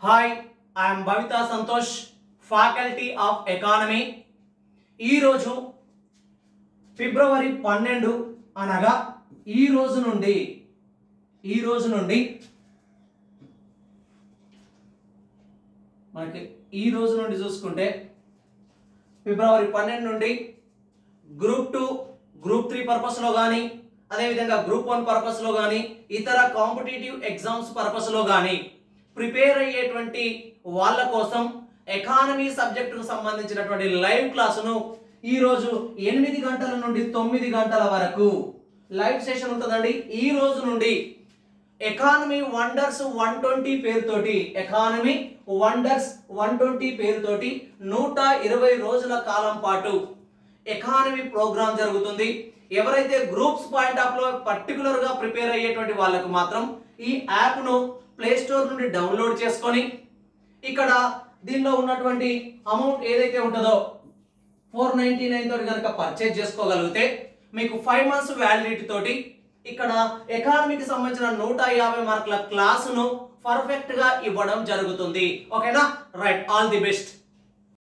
Hi, I am Bhavita Santosh, Faculty of Economy. ఈ రోజు ఫిబ్రవరి 12 అనగా ఈ రోజు నుండి మనకి ఈ రోజు నుండి చూసుకుంటే ఫిబ్రవరి 12 నుండి గ్రూప్ 2 గ్రూప్ 3 పర్పస్ లో గాని అదే విధంగా గ్రూప్ 1 పర్పస్ లో గాని ఇతర కాంపిటీటివ్ ఎగ్జామ్స్ పర్పస్ లో గాని ప్రిపేర్ అయ్యేటువంటి వాళ్ళ కోసం ఎకానమీ సబ్జెక్టుకు సంబంధించినటువంటి లైవ్ క్లాసును ఈ రోజు 8 గంటల నుండి 9 గంటల వరకు లైవ్ సెషన్ ఉంటుందండి. ఈ రోజు నుండి ఎకానమీ వండర్స్ 120 పేరుతోటి ఎకానమీ వండర్స్ 120 పేరుతోటి 120 రోజుల కాలం పాటు ఎకానమీ ప్రోగ్రామ్ జరుగుతుంది. ఎవరైతే గ్రూప్స్ పాయింట్ ఆఫ్ లో పర్టికులర్ గా ప్రిపేర్ అయ్యేటువంటి వాళ్ళకు మాత్రం ఈ యాప్ ను ప్లే స్టోర్ నుండి డౌన్లోడ్ చేసుకొని ఇక్కడ దీనిలో ఉన్నటువంటి అమౌంట్ ఏదైతే ఉంటుందో 499 తోటి కనుక పర్చేజ్ చేసుకోగలిగితే మీకు 5 months వ్యాలిడిటీ తోటి ఇక్కడ ఎకానమీకి సంబంధించిన 150 మార్కుల క్లాసును పర్ఫెక్ట్ గా ఇవ్వడం జరుగుతుంది. ఓకేనా? Right, all the best.